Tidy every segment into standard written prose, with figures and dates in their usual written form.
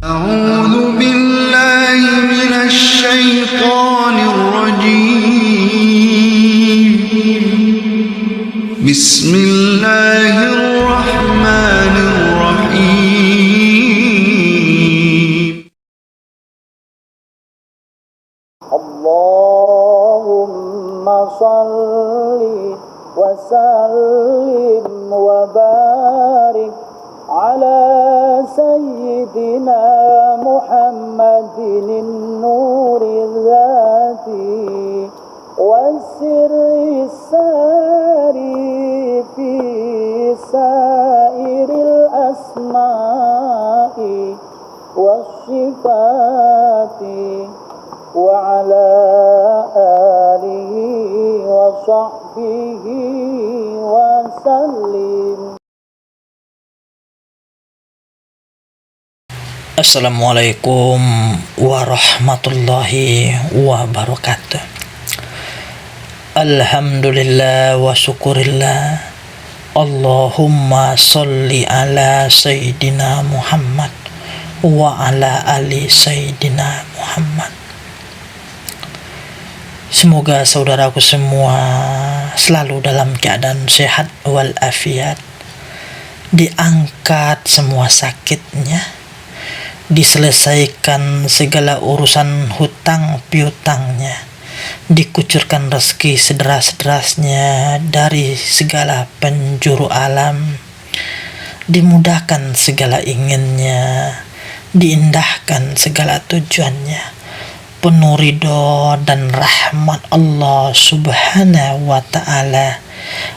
أعوذ بالله من الشيطان الرجيم بسم الله الرحمن الرحيم اللهم صل وسلم وبارك على سيدنا محمد النور الذاتي والسر الساري في سائر الأسماء والصفات وعلى آله وصحبه وسلم. Assalamualaikum warahmatullahi wabarakatuh. Alhamdulillah wa syukurillah. Allahumma sholli ala Sayyidina Muhammad wa ala ali Sayyidina Muhammad. Semoga saudaraku semua selalu dalam keadaan sehat walafiat, diangkat semua sakitnya, diselesaikan segala urusan hutang piutangnya, dikucurkan rezeki sederas-derasnya dari segala penjuru alam, dimudahkan segala inginnya, diindahkan segala tujuannya, penuh ridho dan rahmat Allah subhanahu wa ta'ala.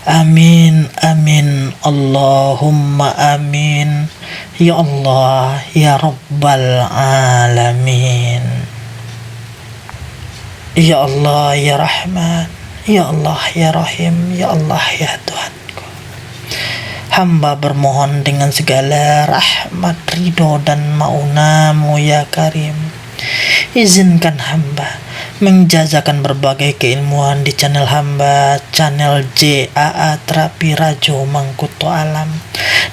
Amin, amin, Allahumma amin. Ya Allah, ya Rabbal Alamin. Ya Allah, ya Rahman. Ya Allah, ya Rahim. Ya Allah, ya Tuhanku. Hamba bermohon dengan segala rahmat, ridho dan maunamu ya Karim. Izinkan hamba menjazakan berbagai keilmuan di channel hamba, channel JAA Terapi Rajo Mangkuto Alam.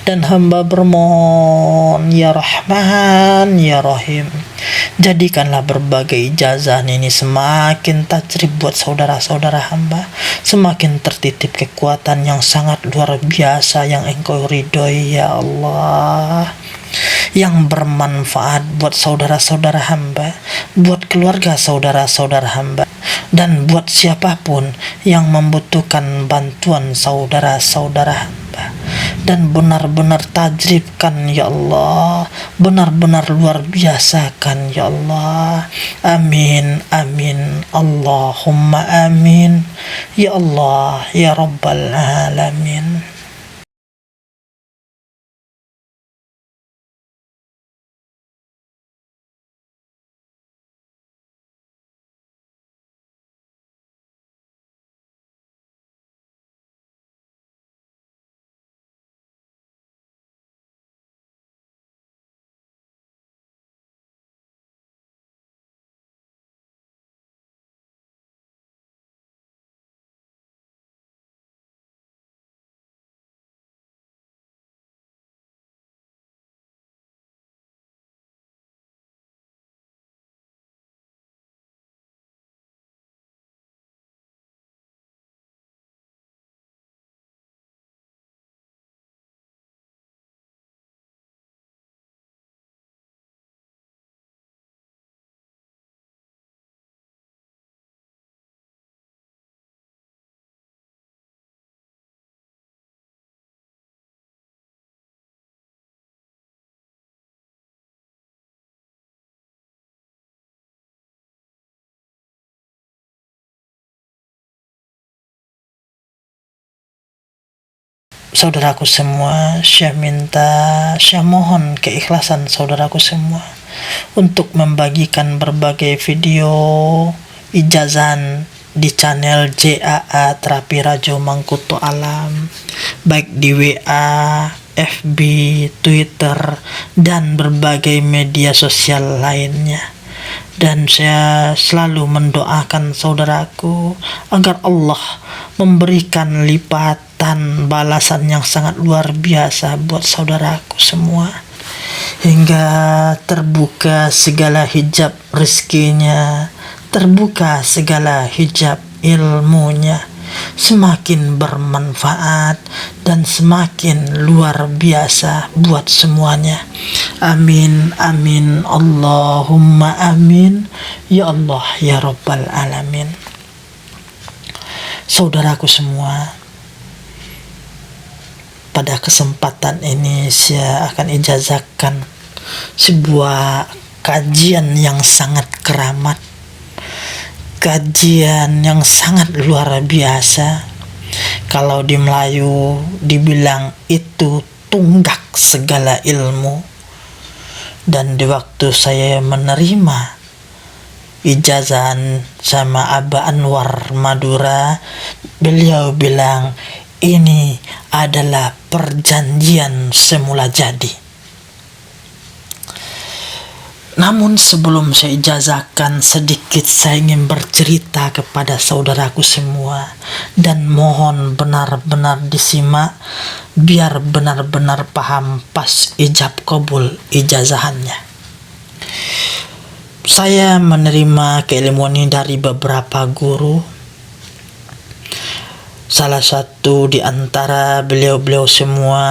Dan hamba bermohon ya Rahman ya Rahim, jadikanlah berbagai ijazah ini semakin tajrib buat saudara-saudara hamba, semakin tertitip kekuatan yang sangat luar biasa yang engkau ridhoi ya Allah, yang bermanfaat buat saudara-saudara hamba, buat keluarga saudara-saudara hamba, dan buat siapapun yang membutuhkan bantuan saudara-saudara hamba. Dan benar-benar tajribkan ya Allah, benar-benar luar biasakan ya Allah. Amin, amin, Allahumma amin. Ya Allah, ya Rabbal Alamin. Saudaraku semua, saya mohon keikhlasan saudaraku semua untuk membagikan berbagai video ijazah di channel JAA Terapi Rajo Mangkuto Alam, baik di WA, FB, Twitter, dan berbagai media sosial lainnya. Dan saya selalu mendoakan saudaraku agar Allah memberikan lipatan balasan yang sangat luar biasa buat saudaraku semua hingga terbuka segala hijab rezekinya, terbuka segala hijab ilmunya, semakin bermanfaat dan semakin luar biasa buat semuanya. Amin, amin, Allahumma amin, ya Allah, ya Rabbal Alamin. Saudaraku semua, pada kesempatan ini saya akan ijazahkan sebuah kajian yang sangat keramat, kajian yang sangat luar biasa. Kalau di Melayu dibilang itu tunggak segala ilmu. Dan di waktu saya menerima ijazah sama Aba Anwar Madura, beliau bilang ini adalah perjanjian semula jadi. Namun sebelum saya ijazahkan, sedikit saya ingin bercerita kepada saudaraku semua, dan mohon benar-benar disimak biar benar-benar paham pas ijab kabul ijazahannya. Saya menerima keilmuan ini dari beberapa guru. Salah satu di antara beliau-beliau semua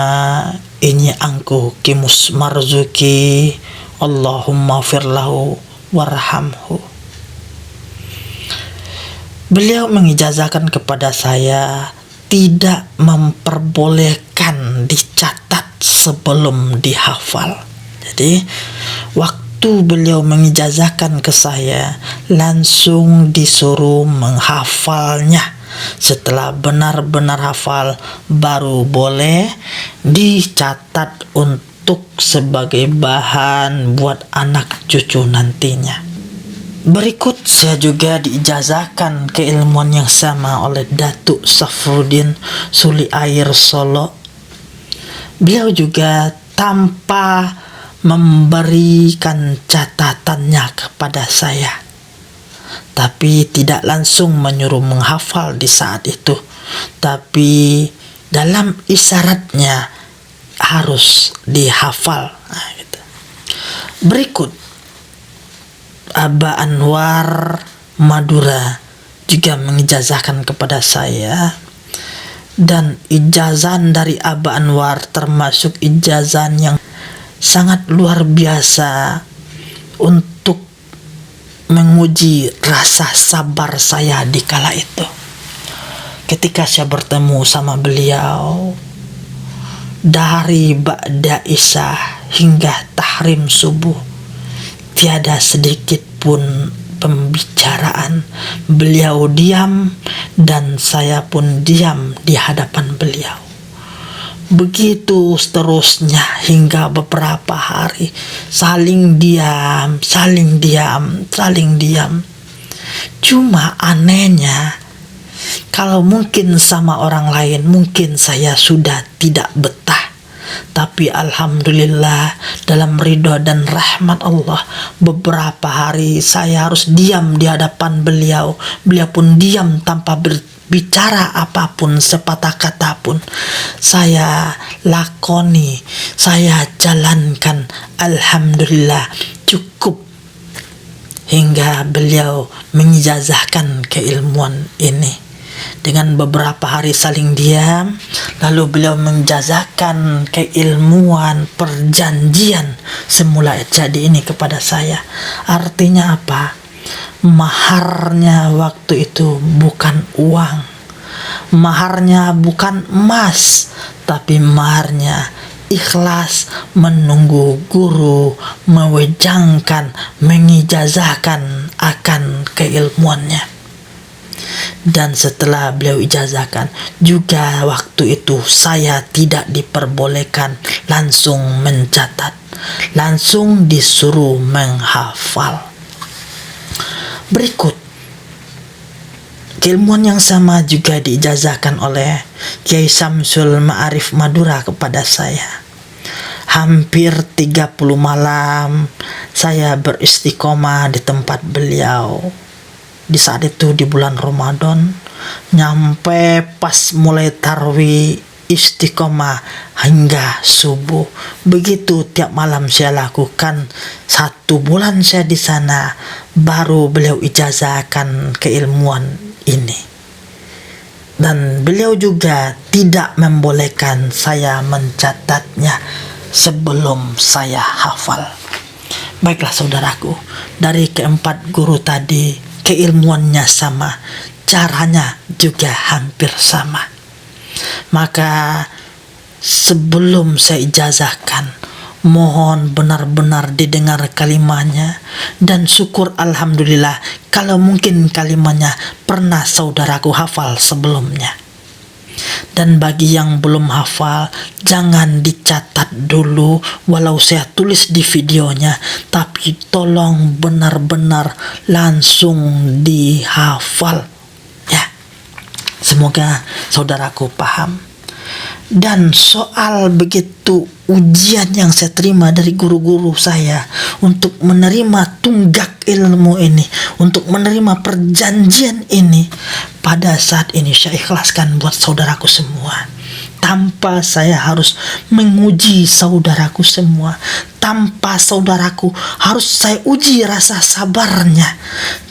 ini Angku Kimus Marzuki, Allahumma firlahu warhamhu. Beliau mengijazahkan kepada saya tidak memperbolehkan dicatat sebelum dihafal. Jadi waktu beliau mengijazahkan ke saya, langsung disuruh menghafalnya. Setelah benar-benar hafal, baru boleh dicatat untuk sebagai bahan buat anak cucu nantinya. Berikut saya juga diijazahkan keilmuan yang sama oleh Datuk Safruddin Suli Air Solo. Beliau juga tanpa memberikan catatannya kepada saya, tapi tidak langsung menyuruh menghafal di saat itu, tapi dalam isyaratnya harus dihafal. Nah, gitu. Berikut Aba Anwar Madura juga mengijazahkan kepada saya, dan ijazah dari Aba Anwar termasuk ijazah yang sangat luar biasa untuk menguji rasa sabar saya di kala itu. Ketika saya bertemu sama beliau, dari ba'da isya hingga tahrim subuh, tiada sedikit pun pembicaraan. Beliau diam dan saya pun diam di hadapan beliau. Begitu seterusnya hingga beberapa hari, saling diam. Cuma anehnya, kalau mungkin sama orang lain mungkin saya sudah tidak betah, tapi alhamdulillah dalam ridho dan rahmat Allah, beberapa hari saya harus diam di hadapan beliau. Beliau pun diam tanpa bicara apapun, sepatah kata pun. Saya lakoni, saya jalankan, alhamdulillah cukup, hingga beliau mengijazahkan keilmuan ini. Dengan beberapa hari saling diam, lalu beliau menjazahkan keilmuan perjanjian semula jadi ini kepada saya. Artinya apa? Maharnya waktu itu bukan uang, maharnya bukan emas, tapi maharnya ikhlas menunggu guru mewejangkan, mengijazahkan akan keilmuannya. Dan setelah beliau ijazahkan juga, waktu itu saya tidak diperbolehkan langsung mencatat, langsung disuruh menghafal. Berikut keilmuan yang sama juga diijazahkan oleh Kiai Samsul Ma'arif Madura kepada saya. Hampir 30 malam saya beristiqomah di tempat beliau. Di saat itu di bulan Ramadan, nyampe pas mulai tarwi istiqomah hingga subuh. Begitu tiap malam saya lakukan. 1 bulan saya di sana, baru beliau ijazahkan keilmuan ini. Dan beliau juga tidak membolehkan saya mencatatnya sebelum saya hafal. Baiklah saudaraku, dari keempat guru tadi keilmuannya sama, caranya juga hampir sama. Maka sebelum saya ijazahkan, mohon benar-benar didengar kalimatnya, dan syukur alhamdulillah kalau mungkin kalimatnya pernah saudaraku hafal sebelumnya. Dan bagi yang belum hafal, jangan dicatat dulu walau saya tulis di videonya, tapi tolong benar-benar langsung dihafal ya. Semoga saudaraku paham. Dan soal begitu ujian yang saya terima dari guru-guru saya untuk menerima tunggak ilmu ini, untuk menerima perjanjian ini, pada saat ini saya ikhlaskan buat saudaraku semua. Tanpa saya harus menguji saudaraku semua, tanpa saudaraku harus saya uji rasa sabarnya.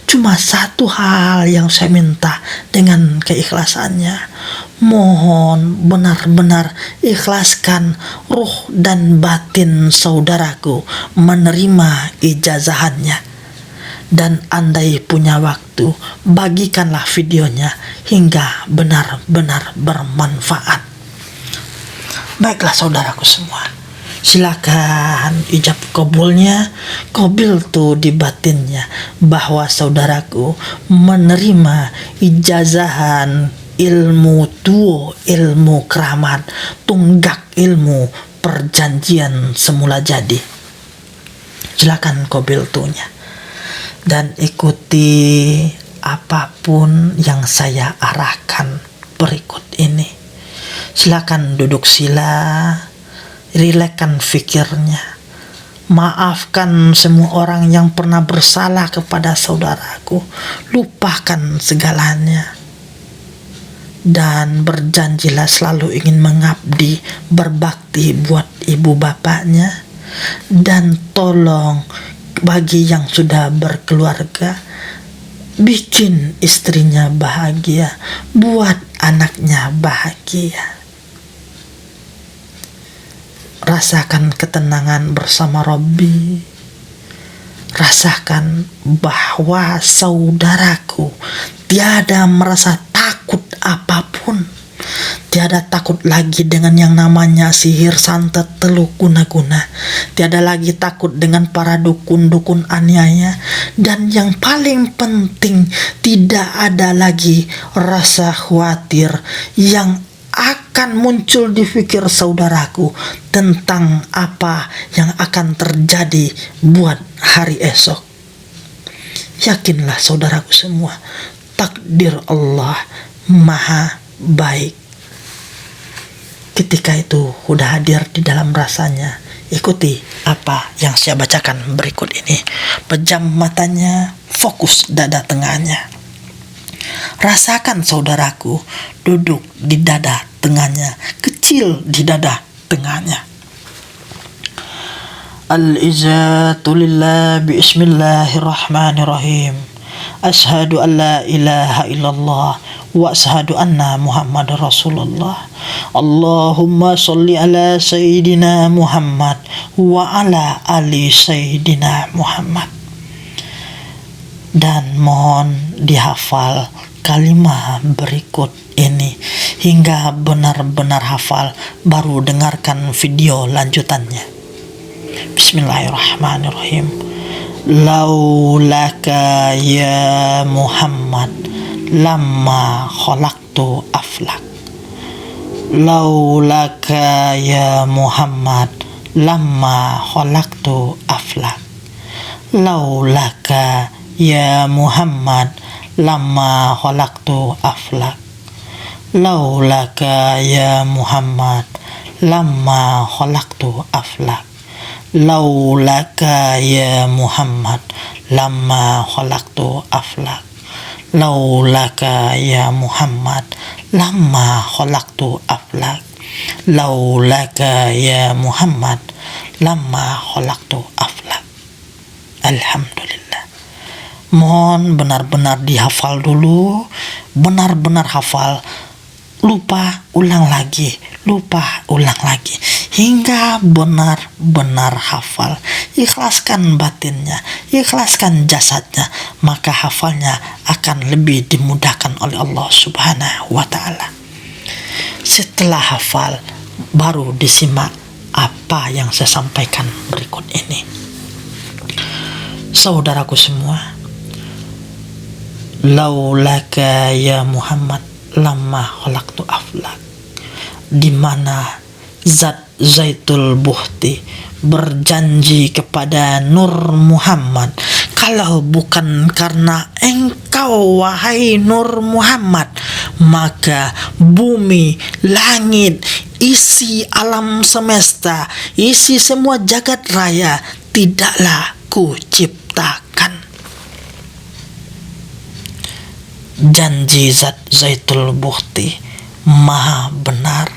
Cuma satu hal yang saya minta dengan keikhlasannya, mohon benar-benar ikhlaskan ruh dan batin saudaraku menerima ijazahannya. Dan andai punya waktu, bagikanlah videonya hingga benar-benar bermanfaat. Baiklah saudaraku semua, silakan ijab kabulnya, qabil tuh di batinnya, bahwa saudaraku menerima ijazahan ilmu tuo, ilmu keramat, tunggak ilmu perjanjian semula jadi. Silakan qabil tuhnya dan ikuti apapun yang saya arahkan berikut ini. Silakan duduk sila, rilekskan fikirnya, maafkan semua orang yang pernah bersalah kepada saudaraku, lupakan segalanya, dan berjanjilah selalu ingin mengabdi, berbakti buat ibu bapaknya. Dan tolong bagi yang sudah berkeluarga, bikin istrinya bahagia, buat anaknya bahagia. Rasakan ketenangan bersama Rabbi. Rasakan bahwa saudaraku tiada merasa takut apapun. Tiada takut lagi dengan yang namanya sihir, santet, teluk, guna-guna. Tiada lagi takut dengan para dukun-dukun aniaya. Dan yang paling penting, tidak ada lagi rasa khawatir yang akan muncul di pikir saudaraku tentang apa yang akan terjadi buat hari esok. Yakinlah saudaraku semua, takdir Allah maha baik. Ketika itu sudah hadir di dalam rasanya, ikuti apa yang saya bacakan berikut ini. Pejam matanya, fokus dada tengahnya. Rasakan saudaraku duduk di dada tengahnya, kecil di dada tengahnya. Al-izzatu lillah bismillahirrahmanirrahim. Ashhadu an la ilaha illallah wa ashhadu anna Muhammad Rasulullah. Allahumma sholli ala Sayyidina Muhammad wa ala ali Sayyidina Muhammad. Dan mohon dihafal kalimat berikut ini hingga benar-benar hafal, baru dengarkan video lanjutannya. Bismillahirrahmanirrahim. Laulaka ya Muhammad lamma khalaqtu aflak. Laulaka ya Muhammad lamma khalaqtu aflak. Laulaka ya Muhammad lamma khalaqtu aflak. Laulaka ya Muhammad lamma khalaqtu aflak. Laulaka ya Muhammad lamma khalaqtu aflak. Laulaka ya Muhammad lamma khalaqtu aflak. laulaka ya Muhammad lama khalaqtu aflak. Alhamdulillah. Mohon benar-benar dihafal dulu, benar-benar hafal, lupa ulang lagi, lupa ulang lagi, hingga benar-benar hafal. Ikhlaskan batinnya, ikhlaskan jasadnya, maka hafalnya akan lebih dimudahkan oleh Allah Subhanahu wa ta'ala. Setelah hafal, baru disimak apa yang saya sampaikan berikut ini. Saudaraku semua, laulaka ya Muhammad lama khalaqtu aflak, di mana Zat Zaitul Buhti berjanji kepada Nur Muhammad, kalau bukan karena engkau wahai Nur Muhammad, maka bumi, langit, isi alam semesta, isi semua jagat raya tidaklah ku ciptakan. Janji Zat Zaitul Buhti maha benar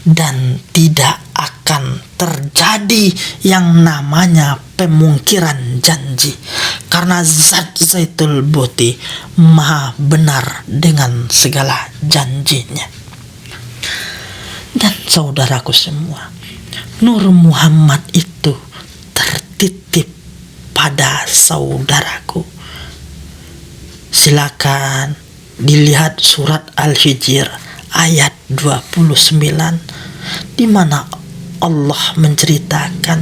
dan tidak akan terjadi yang namanya pemungkiran janji, karena Zat Zaitul Buhti maha benar dengan segala janjinya. Dan saudaraku semua, Nur Muhammad itu tertitip pada saudaraku. Silakan dilihat surat Al-Hijr ayat 29, di mana Allah menceritakan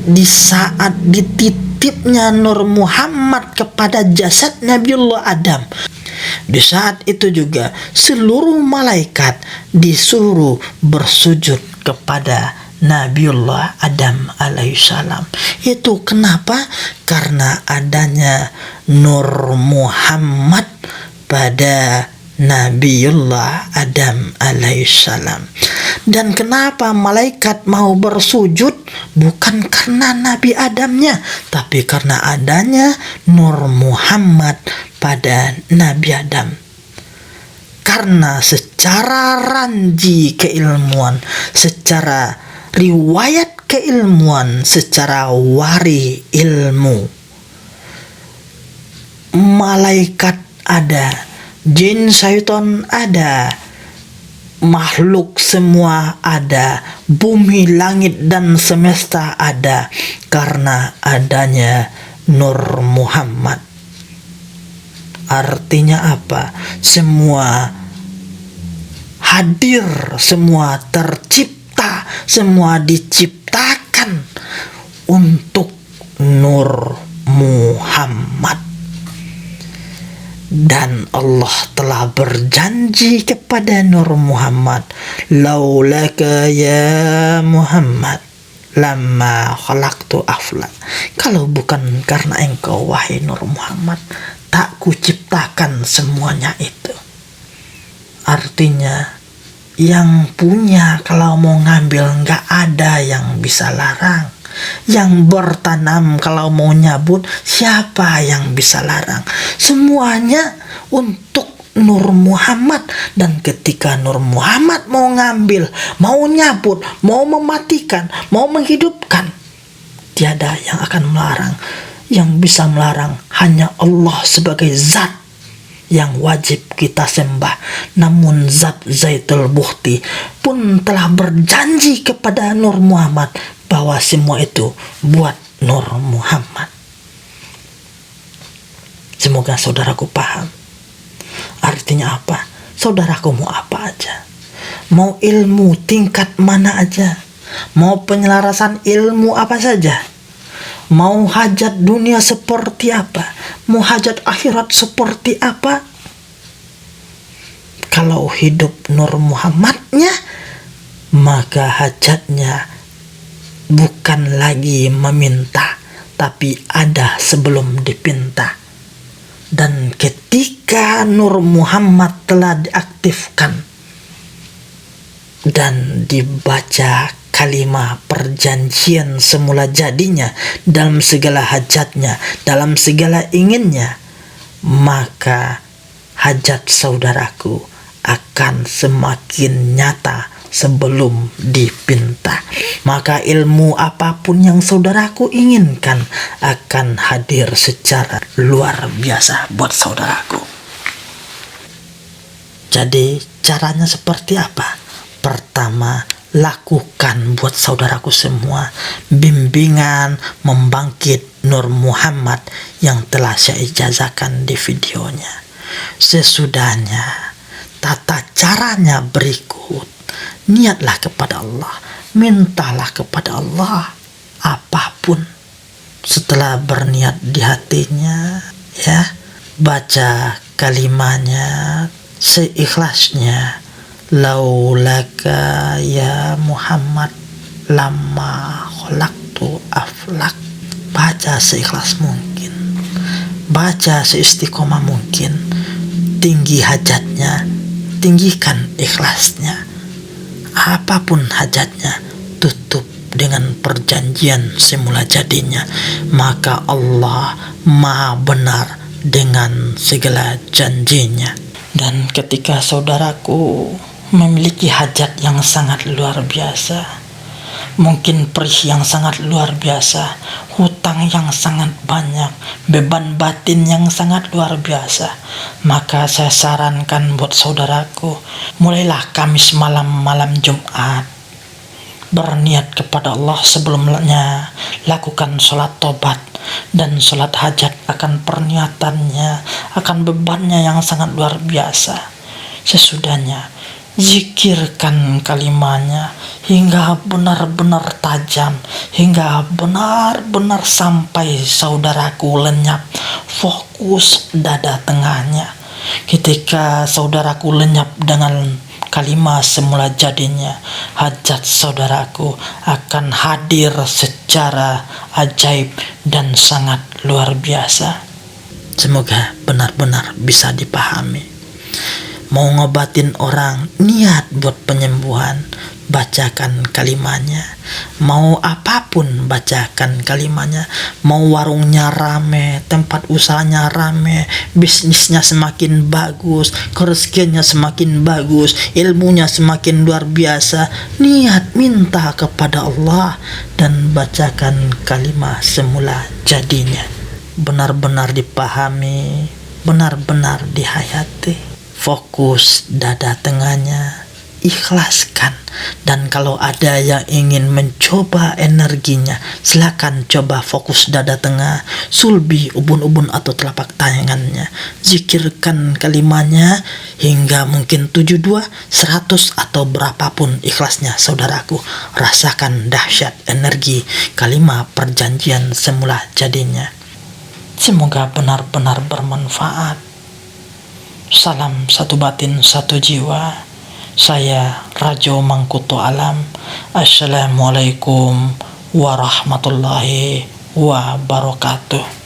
di saat dititipnya Nur Muhammad kepada jasad Nabiullah Adam, di saat itu juga seluruh malaikat disuruh bersujud kepada Nabiullah Adam alaihissalam. Itu kenapa? Karena adanya Nur Muhammad pada Nabiullah Adam alaihissalam. Dan kenapa malaikat mau bersujud? Bukan karena Nabi Adamnya, tapi karena adanya Nur Muhammad pada Nabi Adam. Karena secara ranji keilmuan, secara riwayat keilmuan, secara wari ilmu, malaikat ada, jin syaitan ada, makhluk semua ada, bumi, langit dan semesta ada, karena adanya Nur Muhammad. Artinya apa? Semua hadir, semua tercipta, semua diciptakan untuk Nur Muhammad. Dan Allah telah berjanji kepada Nur Muhammad, laulaka ya Muhammad lama khalaqtu aflak, kalau bukan karena engkau wahai Nur Muhammad, tak kuciptakan semuanya itu. Artinya yang punya kalau mau ngambil nggak ada yang bisa larang. Yang bertanam kalau mau nyabut, siapa yang bisa larang? Semuanya untuk Nur Muhammad. Dan ketika Nur Muhammad mau ngambil, mau nyabut, mau mematikan, mau menghidupkan, tiada yang akan melarang. Yang bisa melarang hanya Allah sebagai zat yang wajib kita sembah. Namun Zat Zaitul Buhti pun telah berjanji kepada Nur Muhammad bahwa semua itu buat Nur Muhammad. Semoga saudaraku paham. Artinya apa? Saudaraku mau apa aja, mau ilmu tingkat mana aja, mau penyelarasan ilmu apa saja, mau hajat dunia seperti apa, mau hajat akhirat seperti apa, kalau hidup Nur Muhammadnya, maka hajatnya bukan lagi meminta, tapi ada sebelum dipinta. Dan ketika Nur Muhammad telah diaktifkan dan dibaca kalimat perjanjian semula jadinya dalam segala hajatnya, dalam segala inginnya, maka hajat saudaraku akan semakin nyata sebelum dipinta. Maka ilmu apapun yang saudaraku inginkan akan hadir secara luar biasa buat saudaraku. Jadi caranya seperti apa? Pertama, lakukan buat saudaraku semua bimbingan membangkit Nur Muhammad yang telah saya ijazahkan di videonya. Sesudahnya, tata caranya berikut. Niatlah kepada Allah, mintalah kepada Allah apapun. Setelah berniat di hatinya, ya, baca kalimahnya seikhlasnya. Laulaka ya Muhammad lama khalaqtu aflak. Baca seikhlas mungkin, baca seistiqomah mungkin. Tinggi hajatnya, tinggikan ikhlasnya. Apapun hajatnya, tutup dengan perjanjian semula jadinya. Maka Allah Maha benar dengan segala janjinya. Dan ketika saudaraku memiliki hajat yang sangat luar biasa, mungkin perih yang sangat luar biasa, hutang yang sangat banyak, beban batin yang sangat luar biasa, maka saya sarankan buat saudaraku, mulailah Kamis malam Jumat, berniat kepada Allah sebelumnya, lakukan sholat tobat dan sholat hajat akan perniatannya, akan bebannya yang sangat luar biasa. Sesudahnya, zikirkan kalimahnya hingga benar-benar tajam, hingga benar-benar sampai saudaraku lenyap fokus dada tengahnya. Ketika saudaraku lenyap dengan kalimat semula jadinya, hajat saudaraku akan hadir secara ajaib dan sangat luar biasa. Semoga benar-benar bisa dipahami. Mau ngobatin orang, niat buat penyembuhan, bacakan kalimahnya. Mau apapun, bacakan kalimahnya. Mau warungnya rame, tempat usahanya rame, bisnisnya semakin bagus, rezekinya semakin bagus, ilmunya semakin luar biasa, niat minta kepada Allah dan bacakan kalimah semula jadinya. Benar-benar dipahami, benar-benar dihayati. Fokus dada tengahnya, ikhlaskan. Dan kalau ada yang ingin mencoba energinya, silakan coba fokus dada tengah, sulbi, ubun-ubun atau telapak tangannya. Zikirkan kalimahnya hingga mungkin 72, 100 atau berapapun ikhlasnya saudaraku. Rasakan dahsyat energi kalimah perjanjian semula jadinya. Semoga benar-benar bermanfaat. Salam satu batin satu jiwa. Saya Rajo Mangkuto Alam. Assalamualaikum warahmatullahi wabarakatuh.